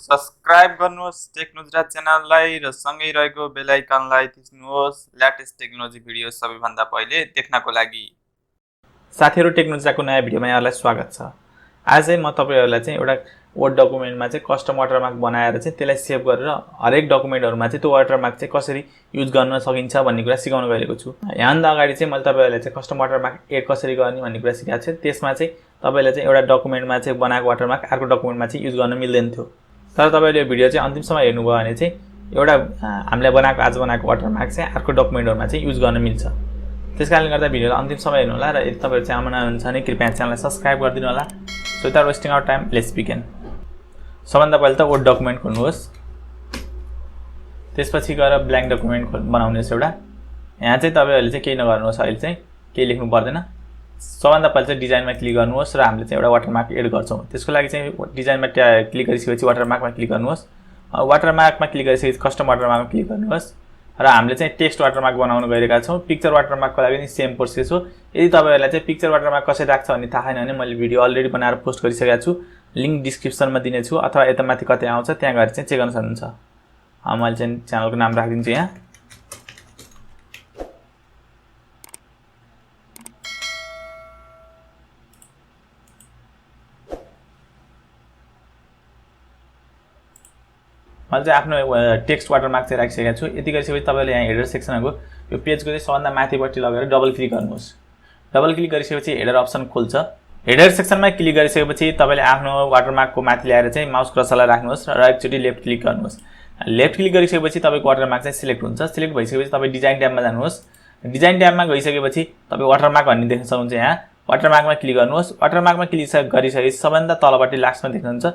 Subscribe गर्नुहोस् take नुजरा च्यानललाई र सँगै रहेको बेल आइकनलाई थिच्नुहोस् लेटेस्ट टेक्नोलोजी भिडियो सबैभन्दा पहिले देख्नको लागि। साथीहरु, टेक नुजराको नयाँ भिडियोमा यहाँलाई स्वागत छ। आज चाहिँ म तपाईहरुलाई चाहिँ एउटा वर्ड डकुमेन्टमा चाहिँ कस्टम वाटरमार्क बनाएर चाहिँ त्यसलाई सेभ गरेर हरेक डकुमेन्टहरुमा चाहिँ त्यो वाटरमार्क चाहिँ कसरी युज गर्न सकिन्छ भन्ने कुरा सिकाउन गएको छु। यहाँभन्दा अगाडि चाहिँ मैले तपाईहरुलाई चाहिँ कस्टम वाटरमार्क एड कसरी गर्ने भन्ने कुरा सिकाएको छु। त्यसमा चाहिँ तपाईले चाहिँ एउटा डकुमेन्टमा चाहिँ बनाएको वाटरमार्क अर्को डकुमेन्टमा चाहिँ युज गर्न मिल्दैन थियो। तर तपाईले यो भिडियो चाहिँ अन्तिमसम्म हेर्नुभयो भने चाहिँ एउटा हामीले आज बनाएको वाटरमार्क चाहिँ अर्को डकुमेन्टहरुमा चाहिँ युज गर्न मिल्छ। त्यसकारणले गर्दा भिडियोलाई अन्तिमसम्म हेर्नु होला र यदि तपाईहरु च्यानलमा नयाँ हुनुहुन्छ भने कृपया च्यानललाई सब्स्क्राइब गरिदिनु होला। So without wasting our time let's begin. सबभन्दा पहिले त वर्ड डकुमेन्ट खोल्नुहोस्। त्यसपछि गएर ब्ल्याङ्क डकुमेन्ट बनाउनुहोस् एउटा। यहाँ चाहिँ तपाईहरुले चाहिँ केही नगर्नुहोस्, अहिले चाहिँ केही लेख्नु पर्दैन। सबभन्दा पहिले चाहिँ डिजाइनमा क्लिक गर्नुहोस् र हामीले चाहिँ एउटा वाटरमार्क एड गर्छौं। त्यसको लागि चाहिँ डिजाइनमा क्लिक गरिसकेपछि वाटरमार्कमा क्लिक गर्नुहोस्। वाटरमार्कमा क्लिक गरिसकेपछि कस्टम वाटरमार्कमा क्लिक गर्नुहोस् र हामीले चाहिँ टेक्स्ट वाटरमार्क बनाउन गइरहेका छौं। पिक्चर वाटरमार्कको लागि पनि सेम प्रोसेस हो। यदि तपाईहरुलाई चाहिँ पिक्चर वाटरमार्क कसरी राख्छ भन्ने थाहा छैन भने मैले भिडियो अलरेडी बनाएर पोस्ट गरिसकेको छु। लिंक डिस्क्रिप्सनमा दिने छु अथवा यता माथि कतै आउँछ त्यहाँ गएर चाहिँ चेक गर्न सक्नुहुन्छ। मैले चाहिँ च्यानलको नाम राखिदिन्छु यहाँ। मैले चाहिँ आफ्नो टेक्स्ट वाटरमार्क चाहिँ राखिसकेको छु। यति गरिसकेपछि तपाईले यहाँ हेडर सेक्सनको यो पेजको चाहिँ सबभन्दा माथिपट्टि लगेर डबल क्लिक गर्नुहोस्। डबल क्लिक गरिसकेपछि हेडर अप्सन खुल्छ। हेडर सेक्सनमा क्लिक गरिसकेपछि तपाईले आफ्नो वाटरमार्कको माथि ल्याएर चाहिँ माउस कर्सरलाई राख्नुहोस् र एकचोटी लेफ्ट क्लिक गर्नुहोस्। लेफ्ट क्लिक गरिसकेपछि तपाईको वाटरमार्क चाहिँ सिलेक्ट हुन्छ। सिलेक्ट भइसकेपछि तपाई डिजाइन ट्याबमा जानुहोस्। डिजाइन ट्याबमा गइसकेपछि तपाई वाटरमार्क भन्ने देख्न सक्नुहुन्छ। यहाँ वाटरमार्कमा क्लिक गर्नुहोस्। वाटरमार्कमा क्लिक गरिसकेपछि सबभन्दा तलपट्टि लास्टमा देख्नुहुन्छ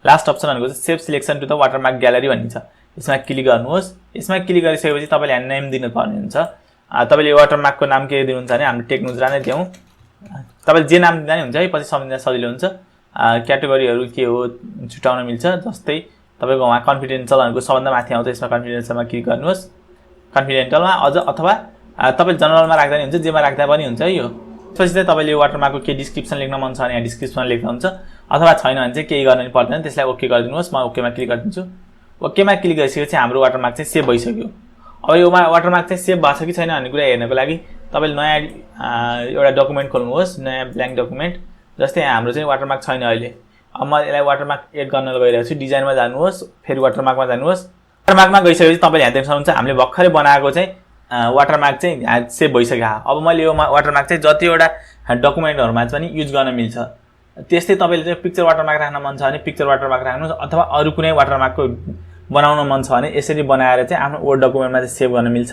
लास्ट अप्सन भनेको चाहिँ save selection to the watermark gallery भनिन्छ। यसमा क्लिक गर्नुहोस्। यसमा क्लिक गरिसकेपछि तपाईले यहाँ नेम दिनु पर्ने हुन्छ। तपाईले वाटरमार्कको नाम के दिनुहुन्छ भने हामीले टेक नुजरा नै दियौं। तपाईले जे नाम दिँदा नि हुन्छ है, पछि सम्झिन सजिलो हुन्छ। क्याटेगोरीहरु के हो छुटाउन मिल्छ। जस्तै तपाईको वहाँ कन्फिडेन्शियल भनेको सबभन्दा माथि आउँछ। यसमा कन्फिडेन्शियलमा क्लिक गर्नुहोस्। कन्फिडेन्शियलमा अझ अथवा तपाईले जनरलमा राख्दा नि हुन्छ, जेमा राख्दा पनि हुन्छ है। यो त्यसपछि चाहिँ तपाईले यो वाटरमार्कको के डिस्क्रिप्सन लेख्न मन छ भने यहाँ डिस्क्रिप्सनमा लेख्दा हुन्छ अथवा छैन भने चाहिँ केही गर्न पर्दैन। त्यसलाई ओके गरिदिनुहोस्। म ओकेमा क्लिक गरिदिन्छु। ओकेमा क्लिक गरिसकेपछि हाम्रो वाटरमार्क चाहिँ सेभ भइसक्यो। अब यो वाटरमार्क चाहिँ सेभ भएको छ कि छैन भन्ने कुरा हेर्नको लागि तपाईले नयाँ एउटा डकुमेन्ट खोल्नुहोस्, नयाँ ब्ल्याङ्क डकुमेन्ट। जस्तै यहाँ हाम्रो चाहिँ वाटरमार्क छैन अहिले। अब म यसलाई वाटरमार्क एड गर्न गइरहेको छु। डिजाइनमा जानुहोस्, फेरि वाटरमार्कमा जानुहोस्। वाटरमार्कमा गइसकेपछि तपाईले यहाँ देख्न सक्नुहुन्छ हामीले भर्खरै बनाएको चाहिँ वाटरमार्क चाहिँ यहाँ सेभ भइसक्यो। अब मैले यो वाटरमार्क चाहिँ जतिवटा डकुमेन्टहरुमा पनि युज गर्न मिल्छ। त्यस्तै तपाईले चाहिँ पिक्चर वाटरमार्क राख्न मन छ भने पिक्चर वाटरमार्क राख्नुस् अथवा अरु कुनै वाटरमार्कको बनाउन मन छ भने यसरी बनाएर चाहिँ आफ्नो वर्ड डकुमेन्टमा चाहिँ सेभ गर्न मिल्छ।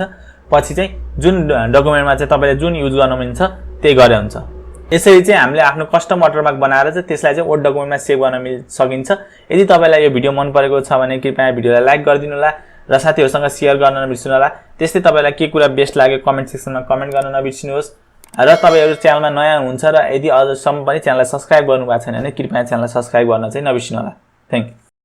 पछि चाहिँ जुन डकुमेन्टमा चाहिँ तपाईले जुन युज गर्न मिल्छ त्यही गरे हुन्छ। यसरी चाहिँ हामीले आफ्नो कस्टम वाटरमार्क बनाएर चाहिँ त्यसलाई चाहिँ वर्ड डकुमेन्टमा सेभ गर्न सकिन्छ। यदि तपाईलाई यो भिडियो मन परेको छ भने कृपया भिडियोलाई लाइक गरिदिनु होला र साथीहरुसँग शेयर गर्न नबिर्सनु होला। त्यस्तै तपाईलाई के कुरा बेस्ट लाग्यो कमेन्ट सेक्सनमा कमेन्ट गर्न नबिर्सिनुहोस्। र तपाईहरु च्यानलमा नयाँ हुनुहुन्छ र यदि अझसम्म पनि च्यानललाई सब्स्क्राइब गर्नु भएको छैन भने कृपया च्यानललाई सब्स्क्राइब गर्न चाहिँ नबिर्सनु होला। Thank you.